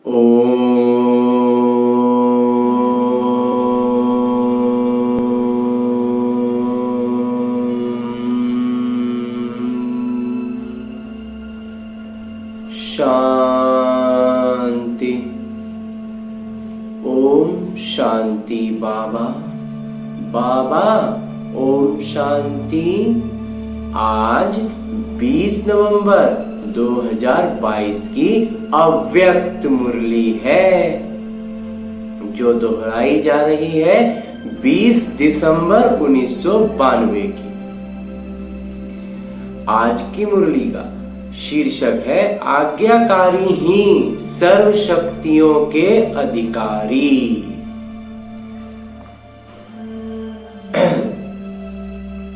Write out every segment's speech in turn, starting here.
शांति। ओम शांति। बाबा बाबा ओम शांति। आज 20 नवंबर 2022 की अव्यक्त मुरली है जो दोहराई जा रही है 20 दिसंबर 1992 की। आज की मुरली का शीर्षक है आज्ञाकारी ही सर्व शक्तियों के अधिकारी।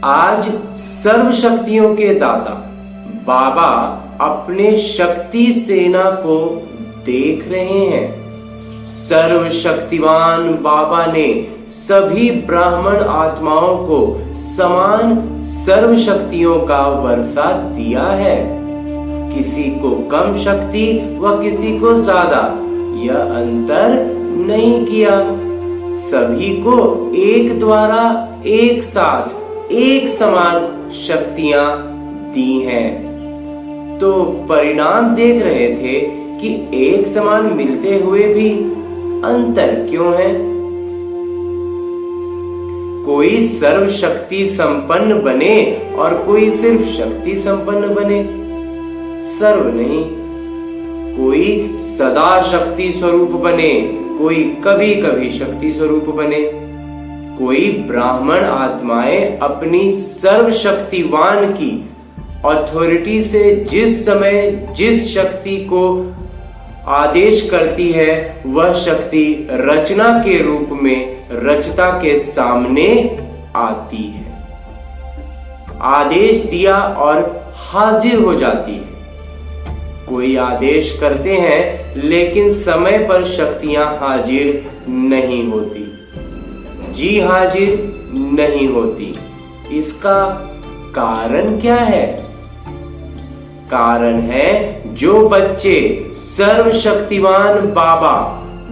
आज सर्व शक्तियों के दाता बाबा अपने शक्ति सेना को देख रहे हैं। सर्वशक्तिवान बाबा ने सभी ब्राह्मण आत्माओं को समान सर्व शक्तियों का वर्षा दिया है। किसी को कम शक्ति व किसी को ज्यादा, यह अंतर नहीं किया। सभी को एक द्वारा एक साथ एक समान शक्तियां दी हैं। तो परिणाम देख रहे थे कि एक समान मिलते हुए भी अंतर क्यों है। कोई सर्व शक्ति संपन्न बने और कोई सिर्फ शक्ति संपन्न बने, सर्व नहीं। कोई सदा शक्ति स्वरूप बने, कोई कभी कभी शक्ति स्वरूप बने। कोई ब्राह्मण आत्माएं अपनी सर्वशक्तिवान की अथॉरिटी से जिस समय जिस शक्ति को आदेश करती है वह शक्ति रचना के रूप में रचता के सामने आती है। आदेश दिया और हाजिर हो जाती है। कोई आदेश करते हैं लेकिन समय पर शक्तियां हाजिर नहीं होती, जी हाजिर नहीं होती। इसका कारण क्या है? कारण है जो बच्चे सर्वशक्तिवान बाबा,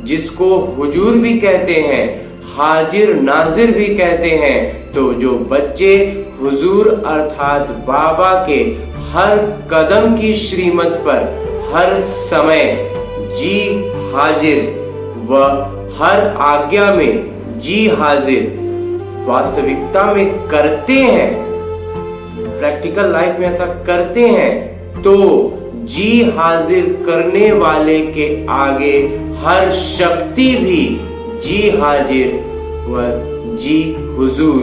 जिसको हुजूर भी कहते हैं, हाजिर नाजिर भी कहते हैं, तो जो बच्चे हुजूर अर्थात बाबा के हर कदम की श्रीमत पर हर समय जी हाजिर व हर आज्ञा में जी हाजिर वास्तविकता में करते हैं, प्रैक्टिकल लाइफ में ऐसा करते हैं, तो जी हाजिर करने वाले के आगे हर शक्ति भी जी हाजिर व जी हुजूर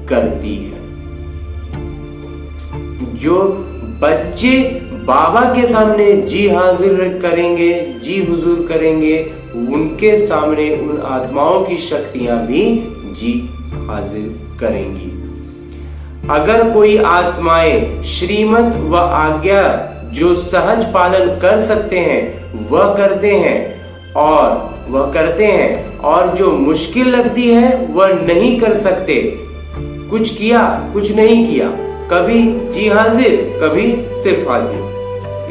करती है। जो बच्चे बाबा के सामने जी हाजिर करेंगे, जी हुजूर करेंगे, उनके सामने उन आत्माओं की शक्तियां भी जी हाजिर करेंगी। अगर कोई आत्माएं श्रीमत व आज्ञा जो सहज पालन कर सकते हैं वह करते हैं और जो मुश्किल लगती है वह नहीं कर सकते, कुछ किया कुछ नहीं किया, कभी जी हाजिर कभी सिर्फ हाजिर,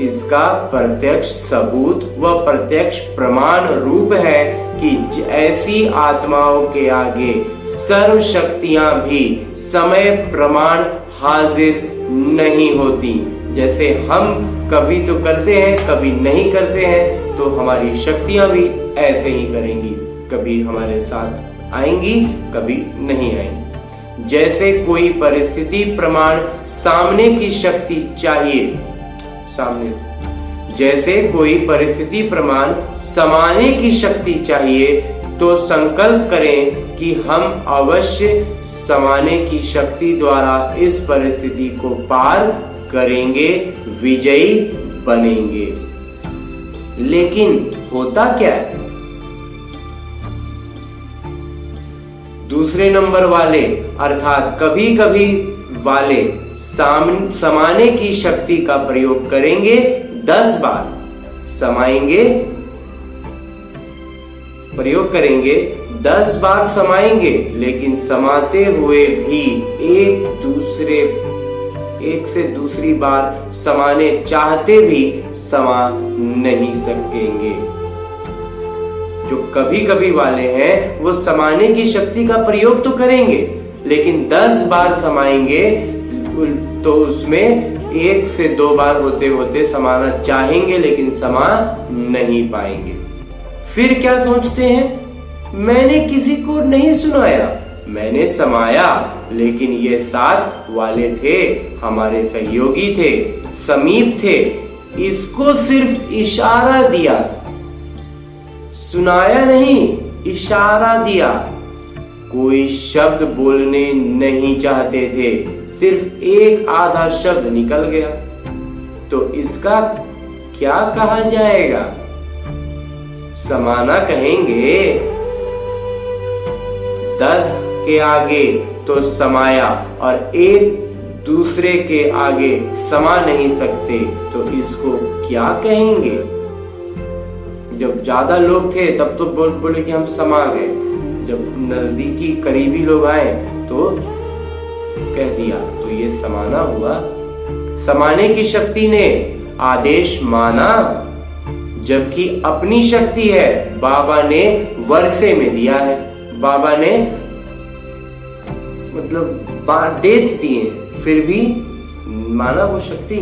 इसका प्रत्यक्ष सबूत व प्रत्यक्ष प्रमाण रूप है कि ऐसी आत्माओं के आगे सर्व शक्तियां भी समय प्रमाण हाजिर नहीं होती। जैसे हम कभी तो करते हैं कभी नहीं करते हैं, तो हमारी शक्तियां भी ऐसे ही करेंगी, कभी हमारे साथ आएंगी कभी नहीं आएंगी। जैसे कोई परिस्थिति प्रमाण सामने की शक्ति चाहिए, जैसे कोई परिस्थिति प्रमाण समाने की शक्ति चाहिए, तो संकल्प करें कि हम अवश्य समाने की शक्ति द्वारा इस परिस्थिति को पार करेंगे, विजयी बनेंगे। लेकिन होता क्या है? दूसरे नंबर वाले अर्थात कभी कभी वाले समाने की शक्ति का प्रयोग करेंगे 10 बार, समाएंगे, प्रयोग करेंगे 10 बार समाएंगे, लेकिन समाते हुए भी एक से दूसरी बार समाने चाहते भी समा नहीं सकेंगे। जो कभी कभी वाले हैं वो समाने की शक्ति का प्रयोग तो करेंगे, लेकिन 10 बार समाएंगे तो उसमें 1 से 2 बार होते होते समाना चाहेंगे लेकिन समा नहीं पाएंगे। फिर क्या सोचते हैं, मैंने किसी को नहीं सुनाया, मैंने समाया, लेकिन ये साथ वाले थे, हमारे सहयोगी थे, समीप थे, इसको सिर्फ इशारा दिया था, सुनाया नहीं, इशारा दिया। कोई शब्द बोलने नहीं चाहते थे, सिर्फ एक आधा शब्द निकल गया, तो इसका क्या कहा जाएगा? समाना कहेंगे। 10 के आगे तो समाया और एक दूसरे के आगे समा नहीं सकते, तो इसको क्या कहेंगे? जब ज्यादा लोग थे तब तो बोले कि हम समा गए, जब नजदीकी करीबी लोग आए तो कह दिया, तो ये समाना हुआ। समाने की शक्ति ने आदेश माना, जबकि अपनी शक्ति है बाबा ने वर्षे में दिया है, बाबा ने मतलब दे दी है, फिर भी माना वो शक्ति।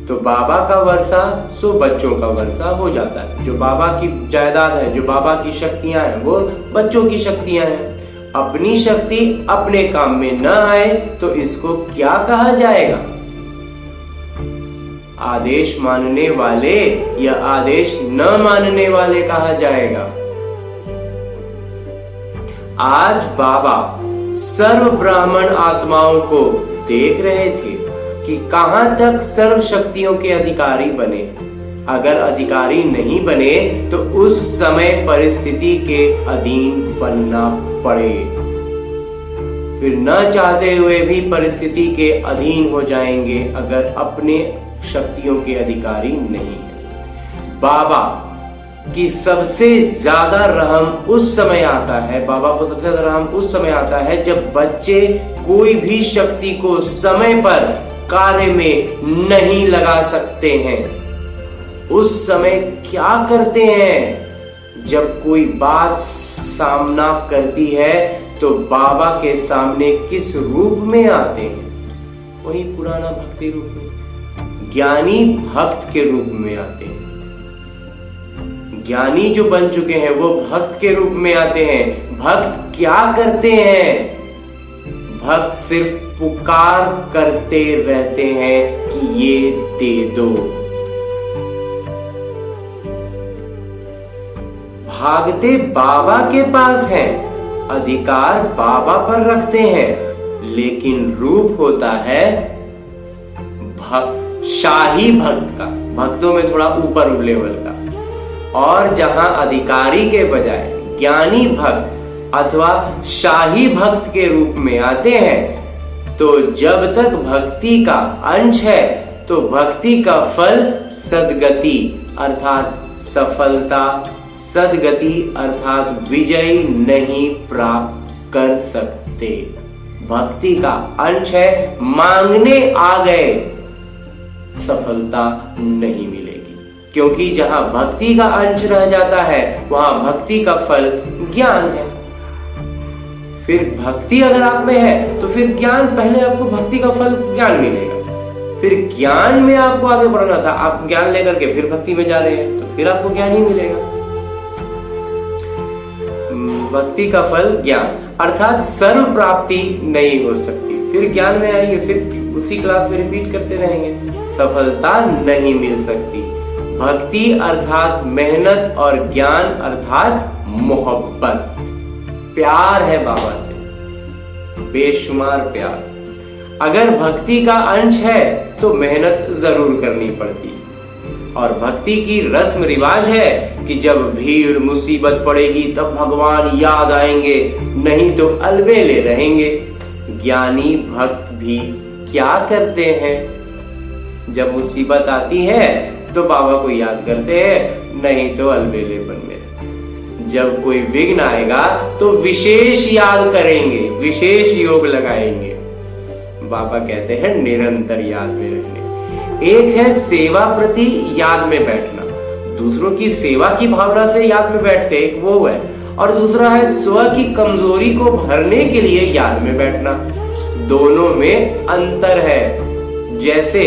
तो बाबा का वर्षा सो बच्चों का वर्षा हो जाता है। जो बाबा की जायदाद है, जो बाबा की शक्तियां हैं, वो बच्चों की शक्तियां हैं। अपनी शक्ति अपने काम में न आए तो इसको क्या कहा जाएगा? आदेश मानने वाले या आदेश न मानने वाले कहा जाएगा। आज बाबा सर्व ब्राह्मण आत्माओं को देख रहे थे कि कहां तक सर्व शक्तियों के अधिकारी बने। अगर अधिकारी नहीं बने तो उस समय परिस्थिति के अधीन बनना पड़े, फिर न चाहते हुए भी परिस्थिति के अधीन हो जाएंगे अगर अपने शक्तियों के अधिकारी नहीं है। बाबा की सबसे ज्यादा रहम उस समय आता है, बाबा को सबसे ज्यादा रहम उस समय आता है जब बच्चे कोई भी शक्ति को समय पर कार्य में नहीं लगा सकते हैं। उस समय क्या करते हैं? जब कोई बात सामना करती है तो बाबा के सामने किस रूप में आते हैं? वही पुराना भक्ति रूप में, ज्ञानी भक्त के रूप में आते हैं। ज्ञानी जो बन चुके हैं वो भक्त के रूप में आते हैं। भक्त क्या करते हैं? भक्त सिर्फ पुकार करते रहते हैं कि ये दे दो। भागते बाबा के पास हैं, अधिकार बाबा पर रखते हैं, लेकिन रूप होता है शाही भक्त का, भक्तों में थोड़ा ऊपर लेवल का। और जहां अधिकारी के बजाय ज्ञानी भक्त अथवा शाही भक्त के रूप में आते हैं, तो जब तक भक्ति का अंश है तो भक्ति का फल सद्गति अर्थात सफलता, सद्गति अर्थात विजय नहीं प्राप्त कर सकते। भक्ति का अंश है, मांगने आ गए सफलता नहीं मिलेगी, क्योंकि जहां भक्ति का अंश रह जाता है वहां भक्ति का फल ज्ञान है। फिर भक्ति अगर आप में है तो फिर ज्ञान, पहले आपको भक्ति का फल ज्ञान मिलेगा, फिर ज्ञान में आपको आगे बढ़ना था, आप ज्ञान लेकर के फिर भक्ति में जा रहे हैं तो फिर आपको ज्ञान ही मिलेगा। भक्ति का फल ज्ञान अर्थात सर्व प्राप्ति नहीं हो सकती। फिर ज्ञान में आइए, फिर उसी क्लास में रिपीट करते रहेंगे, सफलता नहीं मिल सकती। भक्ति अर्थात मेहनत और ज्ञान अर्थात मोहब्बत, प्यार है बाबा से, बेशुमार प्यार। अगर भक्ति का अंश है तो मेहनत जरूर करनी पड़ती, और भक्ति की रस्म रिवाज है कि जब भीड़ मुसीबत पड़ेगी तब भगवान याद आएंगे, नहीं तो अलबेले रहेंगे। ज्ञानी भक्त भी क्या करते हैं? जब मुसीबत आती है तो बाबा को याद करते हैं, नहीं तो अलबेलेपन में। जब कोई विघ्न आएगा तो विशेष याद करेंगे, विशेष योग लगाएंगे। बाबा कहते हैं निरंतर याद में रखने। एक है सेवा प्रति याद में बैठना, दूसरों की सेवा की भावना से याद में बैठते, एक वो है, और दूसरा है स्व की कमजोरी को भरने के लिए याद में बैठना। दोनों में अंतर है। जैसे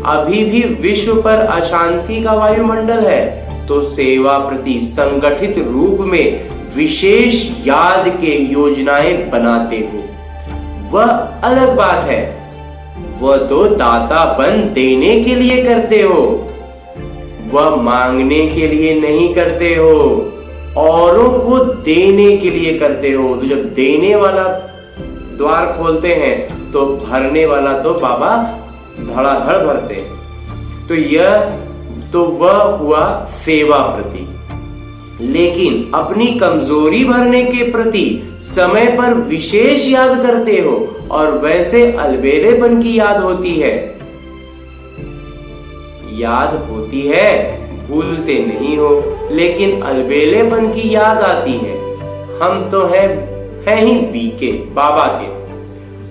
अभी भी विश्व पर अशांति का वायुमंडल है, तो सेवा प्रति संगठित रूप में विशेष याद के योजनाएं बनाते हो, वह अलग बात है। वह तो दाता बन देने के लिए करते हो, वह मांगने के लिए नहीं करते हो, औरों को देने के लिए करते हो। तो जब देने वाला द्वार खोलते हैं तो भरने वाला तो बाबा धड़ाधड़ भरते हैं। तो वह हुआ सेवा प्रति। लेकिन अपनी कमजोरी भरने के प्रति समय पर विशेष याद करते हो, और वैसे अलबेलेपन की याद होती है। याद होती है, भूलते नहीं हो, लेकिन अलबेलेपन की याद आती है। हम तो है ही बीके बाबा के,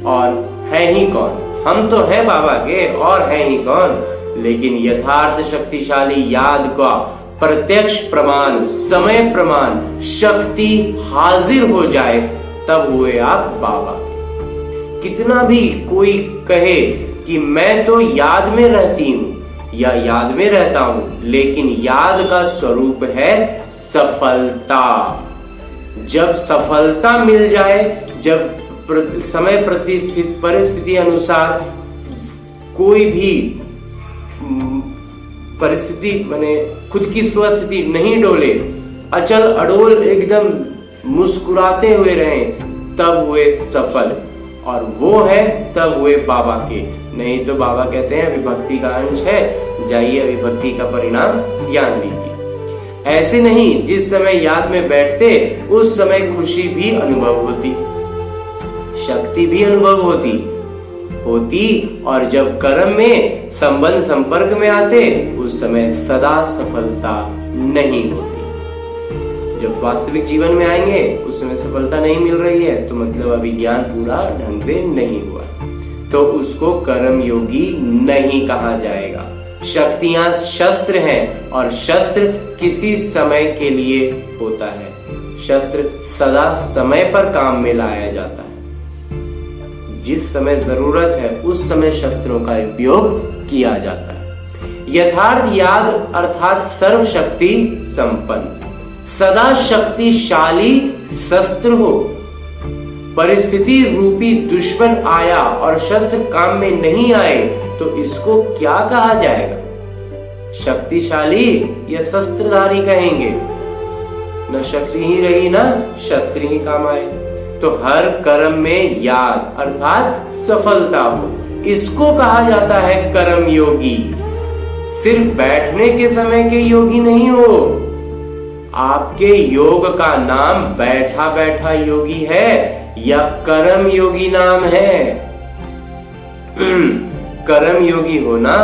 और है ही कौन? हम तो है बाबा के और है ही कौन? लेकिन यथार्थ शक्तिशाली याद का प्रत्यक्ष प्रमाण, समय प्रमाण, शक्ति हाजिर हो जाए, तब हुए आप बाबा। कितना भी कोई कहे कि मैं तो याद में रहती हूं या याद में रहता हूं, लेकिन याद का स्वरूप है सफलता। जब सफलता मिल जाए, जब समय परिस्थिति अनुसार कोई भी परिस्थिति माने खुद की स्वस्थिति नहीं डोले, अचल अडोल एकदम मुस्कुराते हुए रहें, तब हुए सफल। और वो है तब हुए बाबा के। नहीं तो बाबा कहते हैं विभक्ति का अंश है, जाइए विभक्ति का परिणाम ज्ञान लीजिए। ऐसे नहीं, जिस समय याद में बैठते उस समय खुशी भी अनुभव होती, शक्ति भी अनुभव होती, और जब कर्म में संबंध संपर्क में आते उस समय सदा सफलता नहीं होती। जब वास्तविक जीवन में आएंगे उस समय सफलता नहीं मिल रही है, तो मतलब अभी ज्ञान पूरा ढंग से नहीं हुआ, तो उसको कर्म योगी नहीं कहा जाएगा। शक्तियां शस्त्र हैं, और शस्त्र किसी समय के लिए होता है। शस्त्र सदा समय पर काम में लाया जाता है। जिस समय जरूरत है उस समय शस्त्रों का उपयोग किया जाता है। यथार्थ याद अर्थात सर्वशक्ति संपन्न, सदा शक्तिशाली शस्त्र हो। परिस्थिति रूपी दुश्मन आया और शस्त्र काम में नहीं आए तो इसको क्या कहा जाएगा? शक्तिशाली या शस्त्रधारी कहेंगे? न शक्ति ही रही ना शस्त्र ही काम आए। तो हर कर्म में याद अर्थात सफलता हो, इसको कहा जाता है कर्म योगी। सिर्फ बैठने के समय के योगी नहीं हो। आपके योग का नाम बैठा बैठा योगी है या कर्म योगी नाम है? कर्म योगी होना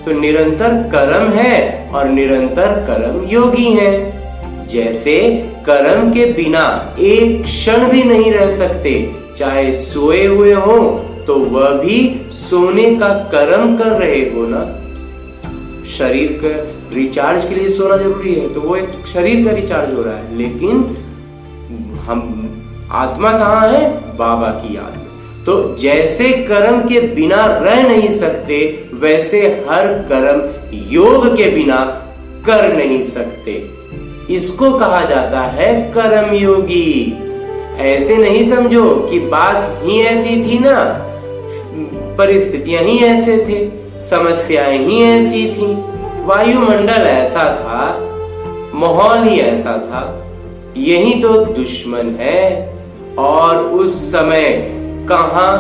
तो निरंतर कर्म है और निरंतर कर्म योगी है। जैसे कर्म के बिना एक क्षण भी नहीं रह सकते, चाहे सोए हुए हो तो वह भी सोने का कर्म कर रहे हो ना। शरीर का रिचार्ज के लिए सोना जरूरी है, तो वो एक शरीर का रिचार्ज हो रहा है, लेकिन हम आत्मा कहाँ है? बाबा की याद में। तो जैसे कर्म के बिना रह नहीं सकते, वैसे हर कर्म योग के बिना कर नहीं सकते। इसको कहा जाता है कर्म योगी। ऐसे नहीं समझो कि बात ही ऐसी थी ना, परिस्थितियां ही ऐसे थे, समस्याएं ही ऐसी थी, वायुमंडल ऐसा था, माहौल ही ऐसा था, यही तो दुश्मन है। और उस समय कहां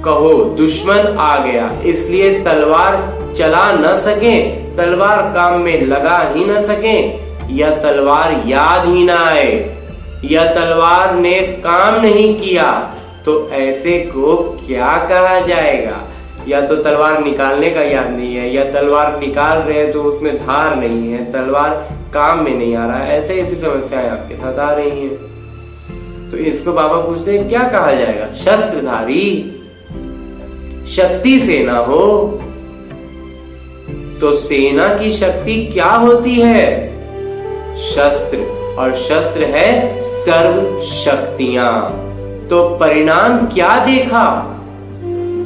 कहो दुश्मन आ गया, इसलिए तलवार चला न सके, तलवार काम में लगा ही न सके, या तलवार याद ही ना आए, या तलवार ने काम नहीं किया, तो ऐसे को क्या कहा जाएगा? या तो तलवार निकालने का याद नहीं है, या तलवार निकाल रहे हैं तो उसमें धार नहीं है, तलवार काम में नहीं आ रहा है। ऐसे ऐसी समस्याएं आपके साथ आ रही हैं, तो इसको बाबा पूछते हैं क्या कहा जाएगा? शस्त्रधारी। शक्ति सेना हो तो सेना की शक्ति क्या होती है? शस्त्र, और शस्त्र है सर्व शक्तियां। तो परिणाम क्या देखा?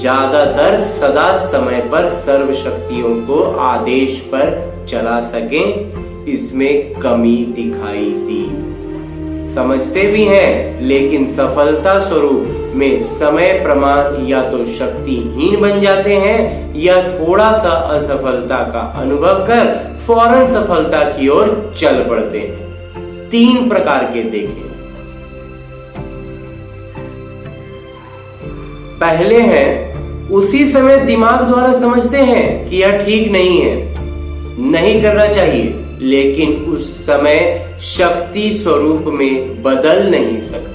ज्यादातर सदा समय पर सर्व शक्तियों को आदेश पर चला सकें, इसमें कमी दिखाई दी। समझते भी हैं, लेकिन सफलता स्वरूप में समय प्रमाण या तो शक्तिहीन बन जाते हैं या थोड़ा सा असफलता का अनुभव कर फौरन सफलता की ओर चल पड़ते हैं। 3 प्रकार के देखें। पहले हैं, उसी समय दिमाग द्वारा समझते हैं कि यह ठीक नहीं है, नहीं करना चाहिए, लेकिन उस समय शक्ति स्वरूप में बदल नहीं सकते।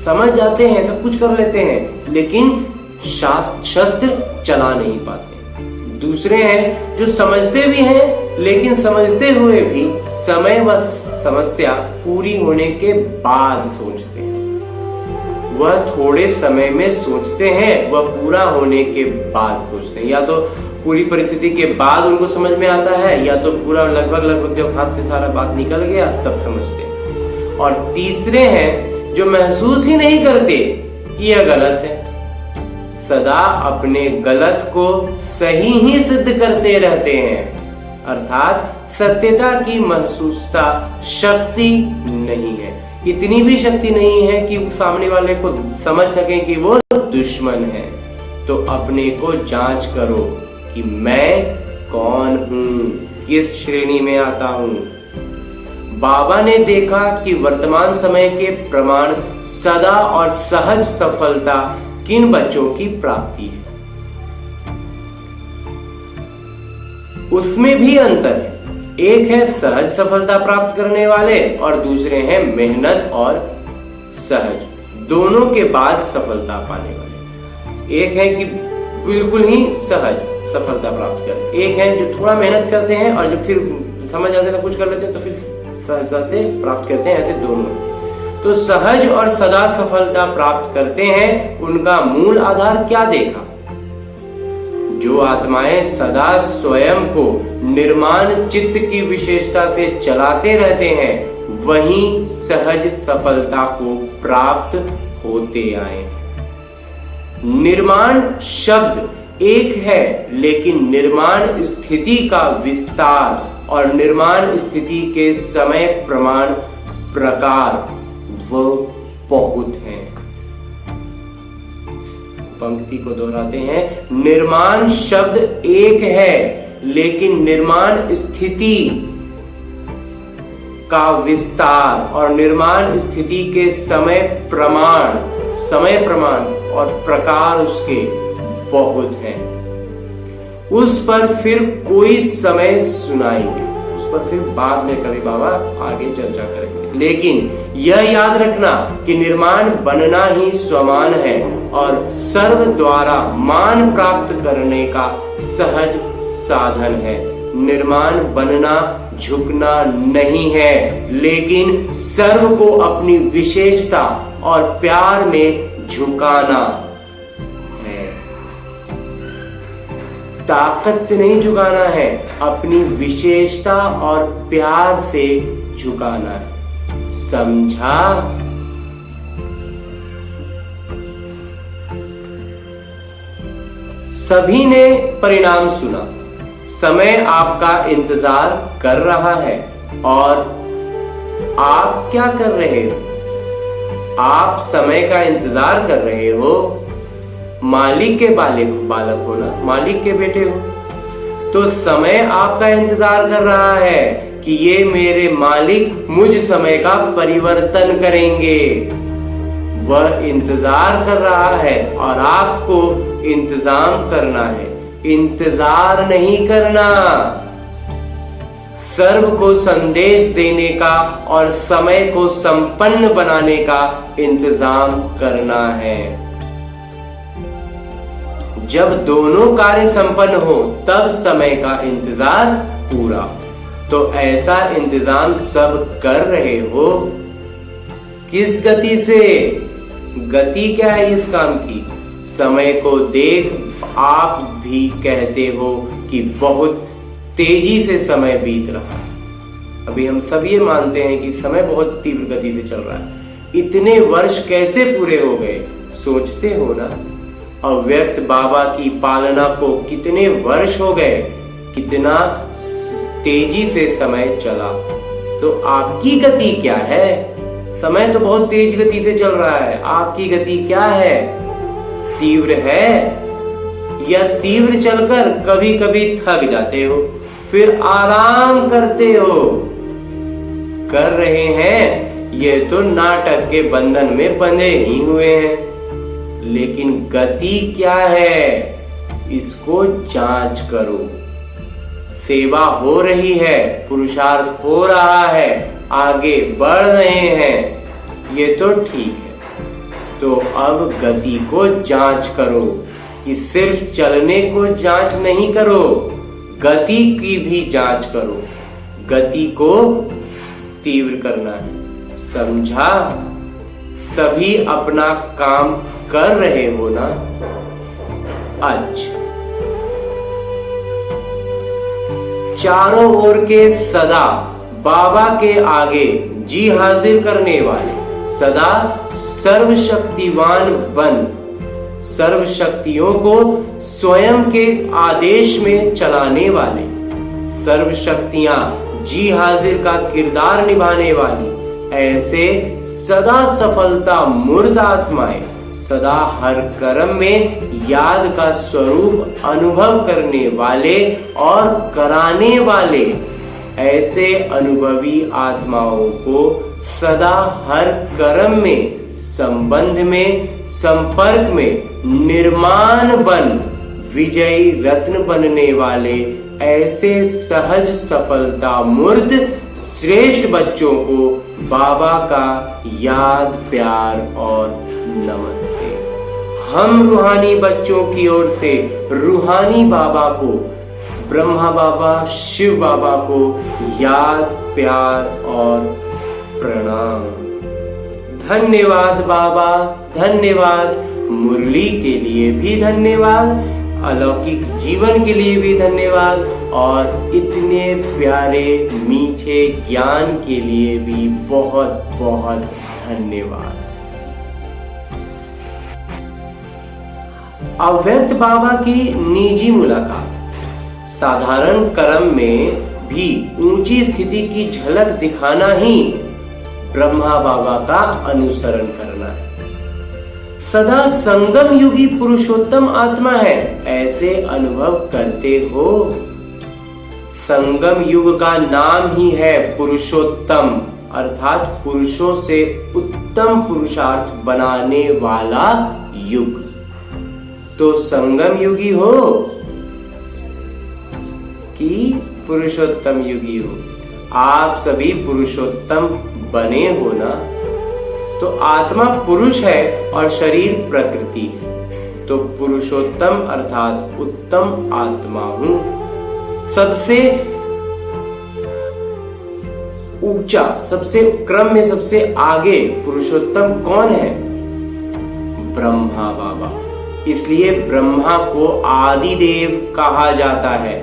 समझ जाते हैं, सब कुछ कर लेते हैं, लेकिन शस्त्र चला नहीं पाते। दूसरे हैं जो समझते भी हैं, लेकिन समझते हुए भी समय व समस्या पूरी होने के बाद सोचते हैं। वह थोड़े समय में सोचते हैं, वह पूरा होने के बाद सोचते हैं। या तो पूरी परिस्थिति के बाद उनको समझ में आता है, या तो पूरा लगभग जब हाथ से सारा बात निकल गया तब समझते हैं। और तीसरे हैं जो महसूस ही नहीं करते कि यह गलत है, सदा अपने गलत को सही ही सिद्ध करते रहते हैं, अर्थात सत्यता की महसूसता शक्ति नहीं है। इतनी भी शक्ति नहीं है कि सामने वाले को समझ सकें कि वो दुश्मन है। तो अपने को जांच करो कि मैं कौन हूं, किस श्रेणी में आता हूं। बाबा ने देखा कि वर्तमान समय के प्रमाण सदा और सहज सफलता किन बच्चों की प्राप्ति है, उसमें भी अंतर है। एक है सहज सफलता प्राप्त करने वाले और दूसरे हैं मेहनत और सहज, दोनों के बाद सफलता पाने वाले। एक है कि बिल्कुल ही सहज सफलता प्राप्त कर, एक है जो थोड़ा मेहनत करते हैं और जब फिर समझ आते हैं कुछ कर लेते हैं तो फिर सहजता से प्राप्त करते हैं। ऐसे दोनों। तो सहज और सदा सफलता प्राप्त करते हैं, उनका मूल आधार क्या देखा? जो आत्माएं सदा स्वयं को निर्माण चित्त की विशेषता से चलाते रहते हैं, वही सहज सफलता को प्राप्त होते आए। निर्माण शब्द एक है, लेकिन निर्माण स्थिति का विस्तार और निर्माण स्थिति के समय प्रमाण प्रकार वो बहुत हैं। पंक्ति को दोहराते हैं, निर्माण शब्द एक है, लेकिन निर्माण स्थिति का विस्तार और निर्माण स्थिति के समय प्रमाण और प्रकार उसके बहुत हैं। उस पर फिर कोई समय सुनाएंगे, उस पर फिर बाद में कभी बाबा आगे चर्चा करेंगे। लेकिन यह याद रखना कि निर्माण बनना ही स्वमान है और सर्व द्वारा मान प्राप्त करने का सहज साधन है। निर्माण बनना झुकना नहीं है, लेकिन सर्व को अपनी विशेषता और प्यार में झुकाना है। ताकत से नहीं झुकाना है, अपनी विशेषता और प्यार से झुकाना है। समझा? सभी ने परिणाम सुना। समय आपका इंतजार कर रहा है और आप क्या कर रहे हो? आप समय का इंतजार कर रहे हो। मालिक के बालक हो ना, मालिक के बेटे हो, तो समय आपका इंतजार कर रहा है कि ये मेरे मालिक मुझ समय का परिवर्तन करेंगे। वह इंतजार कर रहा है और आपको इंतजाम करना है, इंतजार नहीं करना। सर्व को संदेश देने का और समय को संपन्न बनाने का इंतजाम करना है। जब दोनों कार्य संपन्न हो तब समय का इंतजार पूरा। तो ऐसा इंतजाम सब कर रहे हो। किस गति से? गति क्या है इस काम की? समय को देख आप भी कहते हो कि बहुत तेजी से समय बीत रहा है। अभी हम सब ये मानते हैं कि समय बहुत तीव्र गति से चल रहा है। इतने वर्ष कैसे पूरे हो गए, सोचते हो ना? अव्यक्त बाबा की पालना को कितने वर्ष हो गए, कितना तेजी से समय चला। तो आपकी गति क्या है? समय तो बहुत तेज गति से चल रहा है, आपकी गति क्या है? तीव्र है या तीव्र चलकर कभी कभी थक जाते हो, फिर आराम करते हो? कर रहे हैं ये तो नाटक के बंधन में बंधे ही हुए हैं। लेकिन गति क्या है, इसको जांच करो। सेवा हो रही है, पुरुषार्थ हो रहा है, आगे बढ़ रहे हैं, ये तो ठीक है। तो अब गति को जांच करो कि सिर्फ चलने को जांच नहीं करो, गति की भी जांच करो। गति को तीव्र करना है, समझा? सभी अपना काम कर रहे हो ना? अच्छा, चारों ओर के सदा बाबा के आगे जी हाजिर करने वाले, सदा सर्वशक्तिवान बन सर्व शक्तियों को स्वयं के आदेश में चलाने वाले, सर्व शक्तियां जी हाजिर का किरदार निभाने वाली, ऐसे सदा सफलता मूर्त आत्माएं, सदा हर कर्म में याद का स्वरूप अनुभव करने वाले और कराने वाले, ऐसे अनुभवी आत्माओं को सदा हर कर्म में, संबंध में, संपर्क में निर्माण बन विजयी रत्न बनने वाले, ऐसे सहज सफलता मूर्त श्रेष्ठ बच्चों को बाबा का याद, प्यार और नमस्ते। हम रूहानी बच्चों की ओर से रूहानी बाबा को, ब्रह्मा बाबा, शिव बाबा को याद, प्यार और प्रणाम। धन्यवाद बाबा, धन्यवाद। मुरली के लिए भी धन्यवाद, अलौकिक जीवन के लिए भी धन्यवाद, और इतने प्यारे मीठे ज्ञान के लिए भी बहुत बहुत धन्यवाद। अव्यक्त बाबा की निजी मुलाकात। साधारण कर्म में भी ऊंची स्थिति की झलक दिखाना ही ब्रह्मा बाबा का अनुसरण करना है। सदा संगम युगी पुरुषोत्तम आत्मा है, ऐसे अनुभव करते हो। संगम युग का नाम ही है पुरुषोत्तम, अर्थात पुरुषों से उत्तम पुरुषार्थ बनाने वाला युग। तो संगम युगी हो कि पुरुषोत्तम युगी हो? आप सभी पुरुषोत्तम बने हो ना? तो आत्मा पुरुष है और शरीर प्रकृति है, तो पुरुषोत्तम अर्थात उत्तम आत्मा हूं। सबसे ऊंचा, सबसे क्रम में सबसे आगे पुरुषोत्तम कौन है? ब्रह्मा बाबा। इसलिए ब्रह्मा को आदि देव कहा जाता है।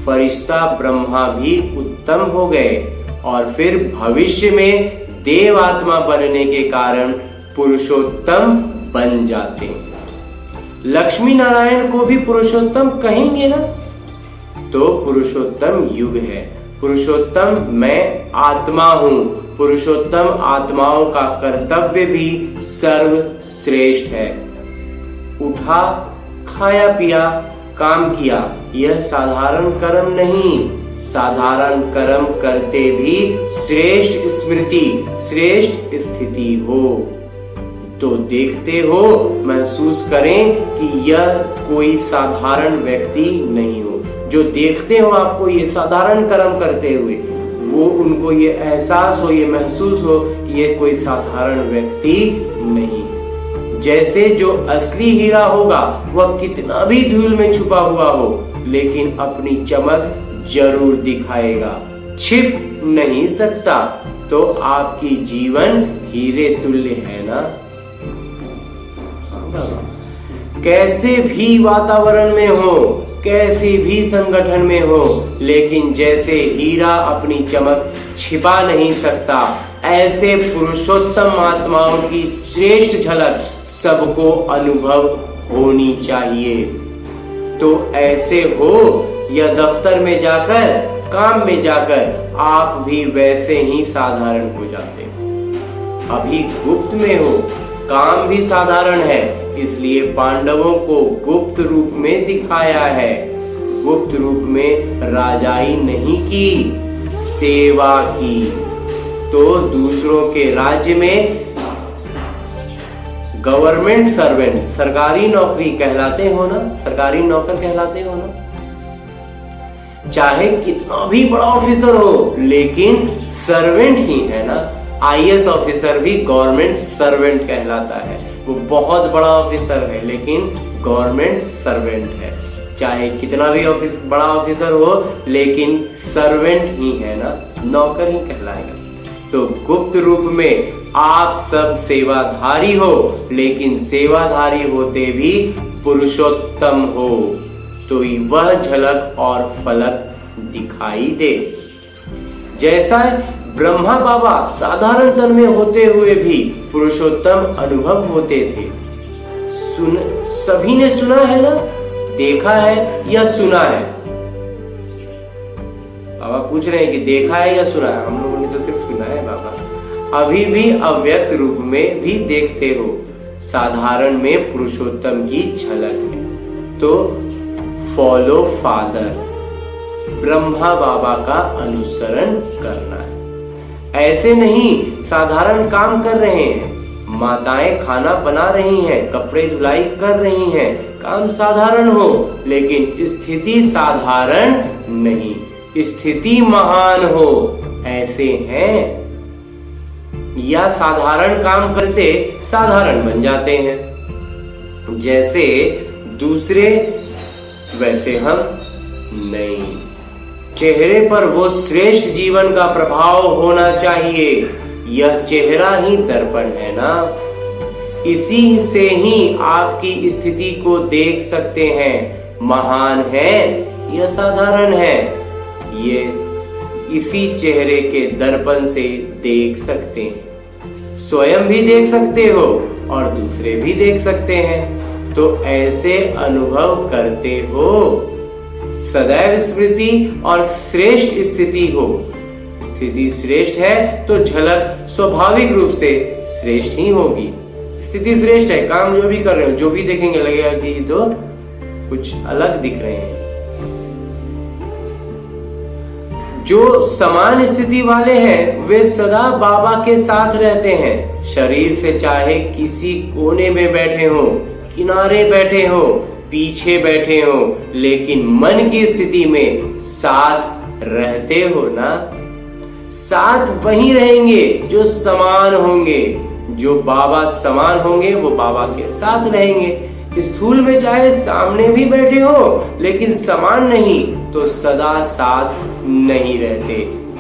फरिश्ता ब्रह्मा भी उत्तम हो गए और फिर भविष्य में देव आत्मा बनने के कारण पुरुषोत्तम बन जाते हैं। लक्ष्मी नारायण को भी पुरुषोत्तम कहेंगे ना? तो पुरुषोत्तम युग है। पुरुषोत्तम मैं आत्मा हूं। पुरुषोत्तम आत्माओं का कर्तव्य भी सर्वश्रेष्ठ है। उठा, खाया पिया, काम किया, यह साधारण कर्म नहीं। साधारण कर्म करते भी श्रेष्ठ स्मृति, श्रेष्ठ स्थिति हो। तो देखते हो, महसूस करें कि यह कोई साधारण व्यक्ति नहीं हो। जो देखते हो आपको ये साधारण कर्म करते हुए, वो उनको ये एहसास हो, ये महसूस हो कि ये कोई साधारण व्यक्ति नहीं। जैसे जो असली हीरा होगा वह कितना भी धूल में छुपा हुआ हो, लेकिन अपनी चमक जरूर दिखाएगा, छिप नहीं सकता। तो आपकी जीवन हीरे तुल्य है ना? कैसे भी वातावरण में हो, कैसे भी संगठन में हो, लेकिन जैसे हीरा अपनी चमक छिपा नहीं सकता। ऐसे पुरुषोत्तम आत्माओं की श्रेष्ठ झलक सबको अनुभव होनी चाहिए। तो ऐसे हो या दफ्तर में जाकर, काम में जाकर आप भी वैसे ही साधारण हो जाते हो। अभी गुप्त में हो, काम भी साधारण है, इसलिए पांडवों को गुप्त रूप में दिखाया है। गुप्त रूप में राजाई नहीं की, सेवा की। तो दूसरों के राज्य में गवर्नमेंट सर्वेंट, सरकारी नौकरी कहलाते हो ना, सरकारी नौकर कहलाते हो ना। चाहे कितना भी बड़ा ऑफिसर हो, लेकिन सर्वेंट ही है ना। आईएएस ऑफिसर भी गवर्नमेंट सर्वेंट कहलाता है। वो बहुत बड़ा ऑफिसर है, लेकिन गवर्नमेंट सर्वेंट है। चाहे कितना भी बड़ा ऑफिसर हो, लेकिन सर्वेंट ही है ना, नौकर ही कहलाएगा। तो गुप्त रूप में आप सब सेवाधारी हो, लेकिन सेवाधारी होते भी पुरुषोत्तम हो। तो वह झलक और फलक दिखाई दे। जैसा ब्रह्मा बाबा साधारण तन में होते हुए भी पुरुषोत्तम अनुभव होते थे। सभी ने सुना है ना, देखा है या सुना है? बाबा पूछ रहे हैं कि देखा है या सुना है? हम लोगों ने तो सिर्फ सुना है बाबा। अभी भी अव्यक्त रूप में भी देखते हो, साधारण में पुरुषोत्तम की झलक है। तो फॉलो फादर, ब्रह्मा बाबा का अनुसरण करना है। ऐसे नहीं साधारण काम कर रहे हैं, माताएं खाना बना रही हैं, कपड़े धुलाई कर रही हैं, काम साधारण हो, लेकिन स्थिति साधारण नहीं, स्थिति महान हो, ऐसे हैं। या साधारण काम करते साधारण बन जाते हैं, जैसे दूसरे वैसे हम नहीं। चेहरे पर वो श्रेष्ठ जीवन का प्रभाव होना चाहिए। यह चेहरा ही दर्पण है ना, इसी से ही आपकी स्थिति को देख सकते हैं, महान है या साधारण है। ये इसी चेहरे के दर्पण से देख सकते हैं। स्वयं भी देख सकते हो और दूसरे भी देख सकते हैं। तो ऐसे अनुभव करते हो, सदैव स्मृति और श्रेष्ठ स्थिति हो। स्थिति श्रेष्ठ है तो झलक स्वाभाविक रूप से श्रेष्ठ ही होगी। स्थिति श्रेष्ठ है, काम जो भी कर रहे हो, जो भी देखेंगे लगेगा कि तो कुछ अलग दिख रहे हैं। जो समान स्थिति वाले हैं वे सदा बाबा के साथ रहते हैं। शरीर से चाहे किसी कोने में बैठे हो, किनारे बैठे हो, पीछे बैठे हो, लेकिन मन की स्थिति में साथ रहते हो ना। साथ वही रहेंगे जो समान होंगे। जो बाबा समान होंगे वो बाबा के साथ रहेंगे। स्थूल में चाहे सामने भी बैठे हो, लेकिन समान नहीं तो सदा साथ नहीं रहते,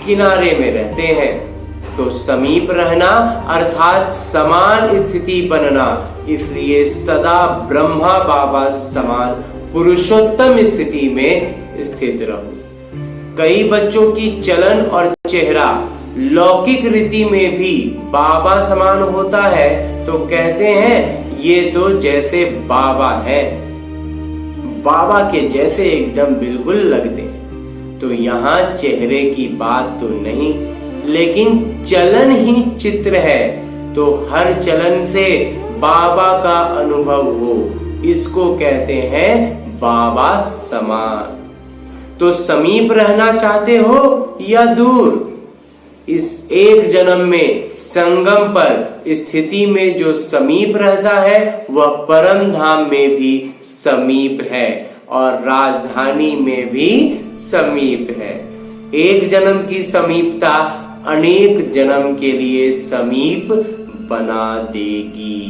किनारे में रहते हैं। तो समीप रहना अर्थात समान स्थिति बनना, इसलिए सदा ब्रह्मा बाबा समान पुरुषोत्तम स्थिति में स्थित रहो। कई बच्चों की चलन और चेहरा लौकिक रीति में भी बाबा समान होता है, तो कहते हैं ये तो जैसे बाबा है, बाबा के जैसे एकदम बिल्कुल लगते हैं। तो यहाँ चेहरे की बात तो नहीं, लेकिन चलन ही चित्र है। तो हर चलन से बाबा का अनुभव हो, इसको कहते हैं बाबा समान। तो समीप रहना चाहते हो या दूर? इस एक जन्म में संगम पर स्थिति में जो समीप रहता है वह परम धाम में भी समीप है और राजधानी में भी समीप है। एक जन्म की समीपता अनेक जन्म के लिए समीप बना देगी।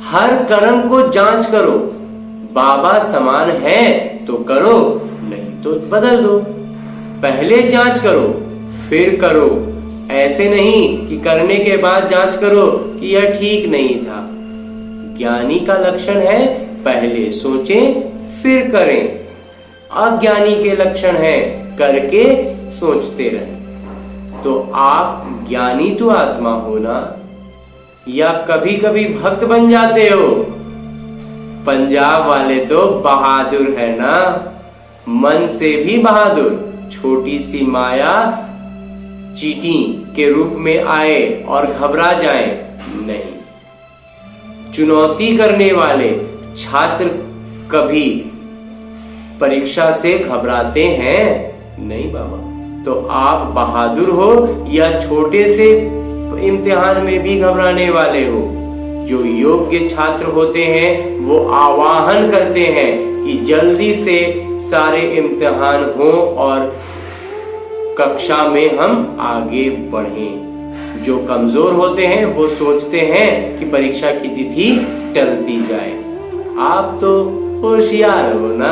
हर कर्म को जांच करो, बाबा समान है तो करो, नहीं तो बदल दो। पहले जांच करो फिर करो, ऐसे नहीं कि करने के बाद जांच करो कि यह ठीक नहीं था। ज्ञानी का लक्षण है पहले सोचें फिर करें। अज्ञानी के लक्षण है करके सोचते रहे। तो आप ज्ञानी तो आत्मा हो ना, या कभी कभी भक्त बन जाते हो? पंजाब वाले तो बहादुर है ना, मन से भी बहादुर। छोटी सी माया चींटी के रूप में आए और घबरा जाए नहीं। चुनौती करने वाले छात्र कभी परीक्षा से घबराते हैं नहीं बाबा। तो आप बहादुर हो या छोटे से इम्तिहान में भी घबराने वाले हो? जो योग्य छात्र होते हैं वो आवाहन करते हैं कि जल्दी से सारे इम्तिहान हो और कक्षा में हम आगे बढ़ें। जो कमजोर होते हैं वो सोचते हैं कि परीक्षा की तिथि टलती जाए। आप तो होशियार हो ना।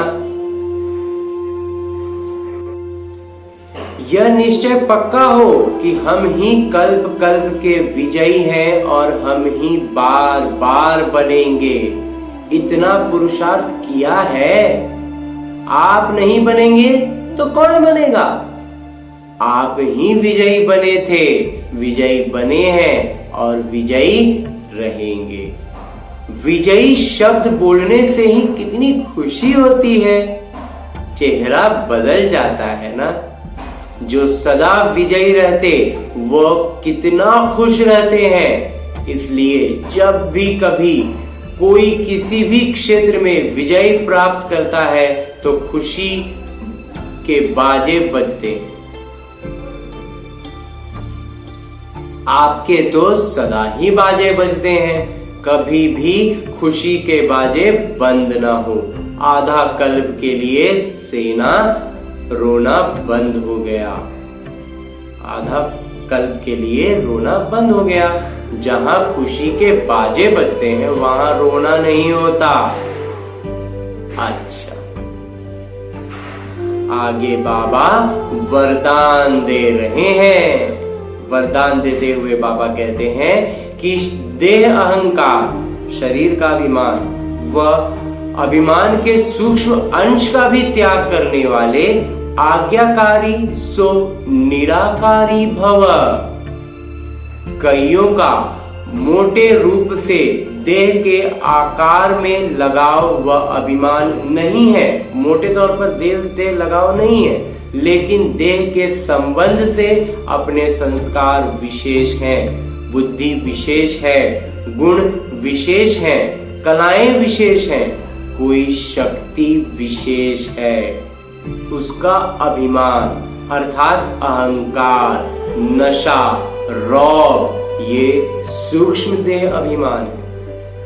यह निश्चय पक्का हो कि हम ही कल्प कल्प के विजयी हैं और हम ही बार बार बनेंगे। इतना पुरुषार्थ किया है, आप नहीं बनेंगे तो कौन बनेगा? आप ही विजयी बने थे, विजयी बने हैं और विजयी रहेंगे। विजयी शब्द बोलने से ही कितनी खुशी होती है, चेहरा बदल जाता है ना। जो सदा विजयी रहते वो कितना खुश रहते हैं। इसलिए जब भी कभी कोई किसी भी क्षेत्र में विजय प्राप्त करता है तो खुशी के बाजे बजते हैं। आपके तो सदा ही बाजे बजते हैं, कभी भी खुशी के बाजे बंद ना हो। आधा कल्प के लिए सेना रोना बंद हो गया, आधा कल्प के लिए रोना बंद हो गया। जहां खुशी के बाजे बजते हैं वहां रोना नहीं होता। अच्छा, आगे बाबा वरदान दे रहे हैं। वरदान देते हुए बाबा कहते हैं कि देह अहंकार, शरीर का अभिमान व अभिमान के सूक्ष्म अंश का भी त्याग करने वाले आज्ञाकारी सो निराकारी भव। कईयों का मोटे रूप से देह के आकार में लगाव व अभिमान नहीं है, मोटे तौर पर देह से लगाव नहीं है, लेकिन देह के संबंध से अपने संस्कार विशेष हैं, बुद्धि विशेष है, गुण विशेष है, कलाएं विशेष हैं, कोई शक्ति विशेष है। उसका अभिमान अर्थात अहंकार, नशा, रौब, ये सूक्ष्म देह अभिमान है।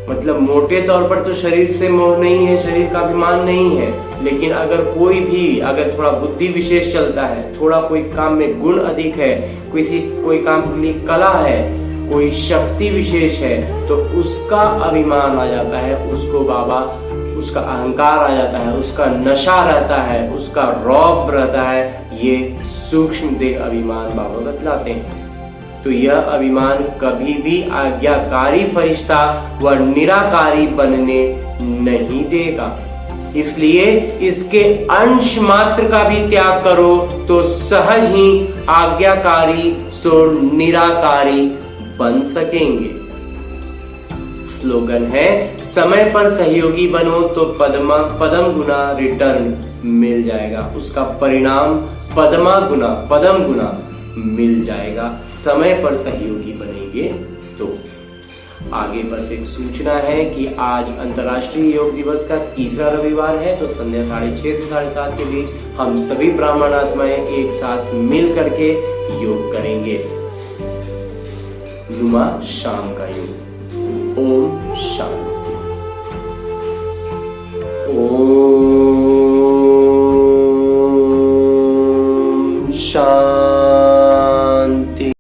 मतलब मोटे तौर पर तो शरीर से मोह नहीं है, शरीर का अभिमान नहीं है, लेकिन अगर कोई भी अगर थोड़ा बुद्धि विशेष चलता है, थोड़ा कोई काम में गुण अधिक है, कोई काम के लिए कला है, कोई शक्ति विशेष है, तो उसका अभिमान आ जाता है, उसको बाबा उसका अहंकार आ जाता है, उसका नशा रहता है, उसका रौब रहता है। ये सूक्ष्म देह अभिमान बाबा बतलाते हैं। तो यह अभिमान कभी भी आज्ञाकारी फरिश्ता व निराकारी बनने नहीं देगा। इसलिए इसके अंश मात्र का भी त्याग करो तो सहज ही आज्ञाकारी सो निराकारी बन सकेंगे। स्लोगन है, समय पर सहयोगी बनो तो पदम गुना रिटर्न मिल जाएगा, उसका परिणाम पदम गुना मिल जाएगा। समय पर सहयोगी बनेंगे तो। आगे बस एक सूचना है कि आज अंतर्राष्ट्रीय योग दिवस का तीसरा रविवार है, तो संध्या 6:30 से 7:30 के बीच हम सभी ब्राह्मण आत्माएं एक साथ मिल करके योग करेंगे। नुमा शाम का योग। ओम शांति। ओम